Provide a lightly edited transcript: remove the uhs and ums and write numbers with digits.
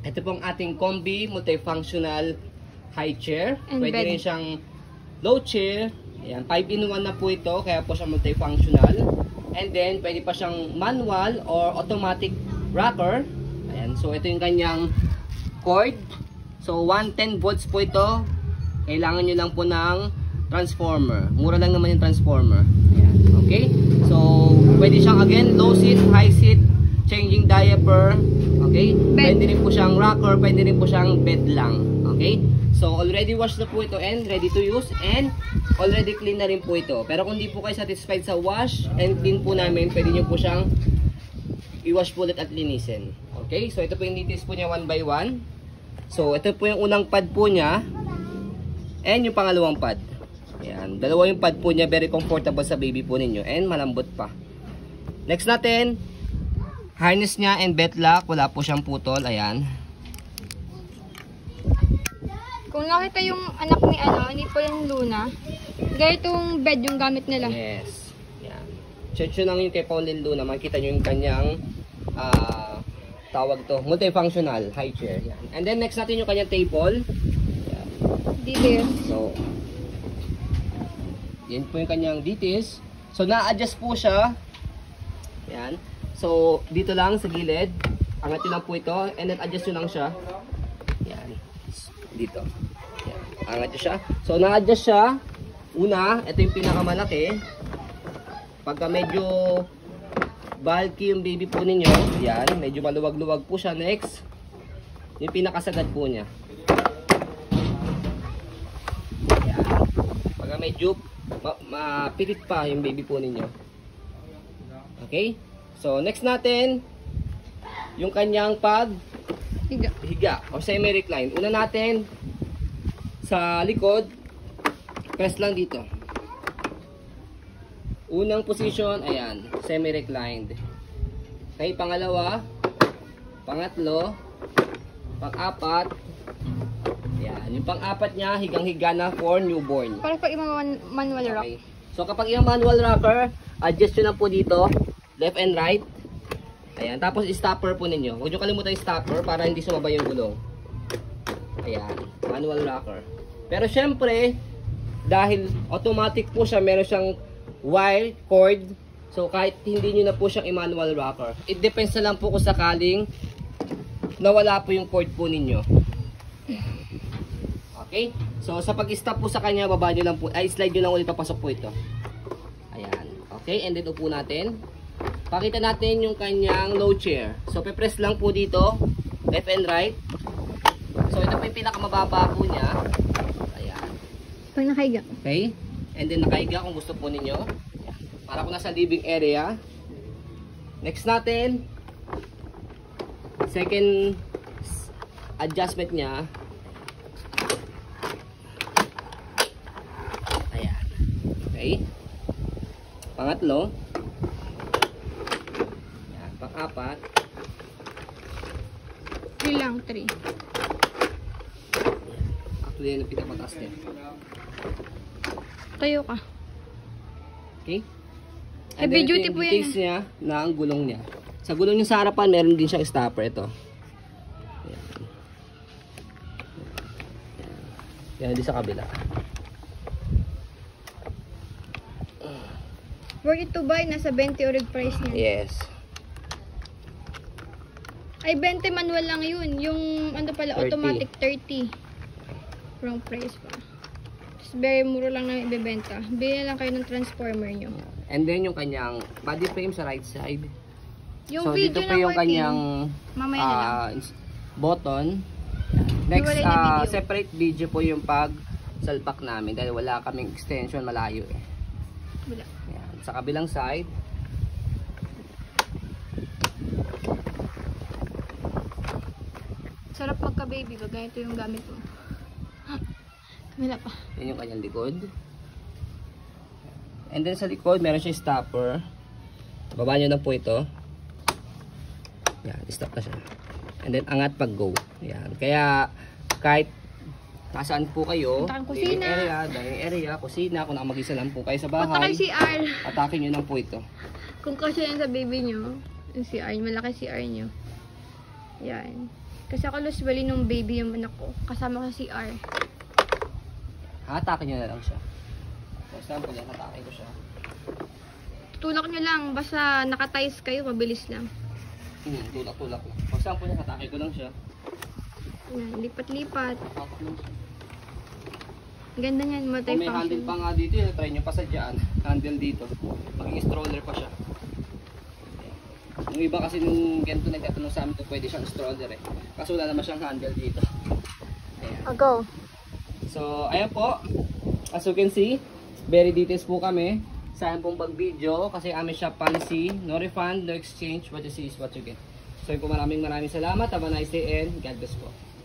Ito pong ating combi multifunctional high chair. And Pwede bed. rin siyang low chair. Ayan, 5-in-1 na po ito, kaya po siya multifunctional. And then, pwede pa siyang manual or automatic rocker. Ayan, so ito yung kanyang cord. So, 110 volts po ito. Kailangan nyo lang po ng transformer. Mura lang naman yung transformer. Ayan, okay? So, pwede siyang again, low seat, high seat, changing diaper. Okay? Bed. Pwede rin po siyang rocker, pwede rin po siyang bed lang. Okay? So, already washed na po ito and ready to use and already clean na rin po ito. Pero kung di po kayo satisfied sa wash and clean po namin, pwede nyo po siyang i-wash po ulit at linisin. Okay? So, ito po yung details po niya 1 by 1. So, ito po yung unang pad po niya and yung pangalawang pad. Ayan. Dalawa yung pad po niya. Very comfortable sa baby po ninyo and malambot pa. Next natin, harness niya and belt lock. Wala po siyang putol. Ayan. Kung nakita yung anak ni ni Paul Luna, ganitong bed yung gamit nila. Yes. Yan. Search nyo lang yung kay Pauline Luna. Makikita nyo yung kanyang tawag to, multifunctional high chair. Yan. And then next natin yung kanyang table. Yan. Details. So, yan po yung kanyang details. So, na-adjust po siya. Yan. So, dito lang sa gilid. Angat nyo lang po ito. And then adjust nyo lang siya. Yan. Dito. Yan. Angat nyo siya. So, na-adjust siya. Una, ito yung pinakamalaki. Pagka medyo bulky yung baby po ninyo, yan, medyo maluwag-luwag po siya. Next, yung pinakasagad po niya. Yan. Pagka medyo mapilit pa yung baby po ninyo. Okay? So, next natin, yung kanyang higa o semi-recline. Una natin, sa likod, press lang dito. Unang position, ayan, semi-reclined. Okay, pangalawa, pangatlo, pang-apat. Ayan, yung pang-apat niya, higang-higa na for newborn. Para pag yung manual rock. Okay. So, kapag yung manual rocker, adjust nyo na po dito, left and right. Ayan, tapos stopper po ninyo. Huwag nyo kalimutan yung stopper para hindi sumabay yung gulong. Ayan, manual rocker. Pero syempre, dahil automatic po siya, meron siyang wire, cord. So, kahit hindi nyo na po siyang i-manual rocker. It depends na lang po kung sakaling nawala po yung cord po ninyo. Okay? So, sa pag-stop po sa kanya, baba nyo lang po, ay slide nyo lang ulit, papasok po ito. Ayan. Okay, and then upo natin. Pakita natin yung kanyang low chair. So, pe-press lang po dito, left and right. So, ito po yung pinakamababa po niya. Ayan. Pag nakahiga. Okay? And then nakahiga kung gusto po ninyo. Ayan. Para kung nasa living area. Next natin, second adjustment niya. Ayan. Okay? Pangatlo. Ayan. Pang-apat. 3 lang, 3. Actually, yan ang pinapataas niya. Tayo ka. Okay? Heavy duty po yan. Details niya na ang gulong niya. Sa gulong niya sa harapan, meron din siyang stopper. Ito. Ayan. Yan, di sa kabila. Worth it to buy. Nasa 20 orig price niya. Yes. Ay, 20 manual lang yun. Yung ano pala, 30. automatic 30. Wrong price pa. Just very mura lang na ibebenta. Bili lang kayo ng transformer nyo. And then yung kanyang body frame sa right side. Yung So, video dito pa na yung working, kanyang mamaya na lang. button. Next, Hiwalay na video. separate video po yung pag salpak namin dahil wala kaming extension, malayo eh. Wala. Ayan. Sa kabilang side. Sarap magka-baby. Ganito yung gamit mo. Kamila pa. Yan yung kanyang likod. And then sa likod, meron siya stopper. Baba nyo na po ito. Yan, stop na siya. And then angat pag go. Yan. Kaya kahit nasaan po kayo, Punta kang kusina. dining area, kusina, kung mag-isa lang po kayo sa Punta kayo bahay, CR. atake nyo lang po ito. Kung kasya yan sa baby nyo, yung CR, malaki CR nyo. Yan. Kasi ako usually nung baby yung anak ko. Kasama ko sa CR. Hatakin nyo na lang siya. For example, yan, hatakin ko siya. Tulak nyo lang. Basta nakatiles kayo, mabilis lang. Tulak-tulak lang. For example, yan, hatakin ko lang siya. Yan, lipat-lipat. Hatakin lang siya. Ganda niyan, Kung may handle multi-function. pa nga dito, yun, try nyo pa sa dyan. Handle dito. Maging stroller pa siya. Yung iba kasi nung ganito nagtatanong sa amin kung pwede siyang stroller eh. Kaso wala naman siyang handle dito. Ayan. Go. So, ayan po. As you can see, very details po kami. Sayang pong pag-video kasi aming shop policy, no refund, no exchange, what you see is what you get. So, yun po, maraming salamat. Have a nice day and God bless po.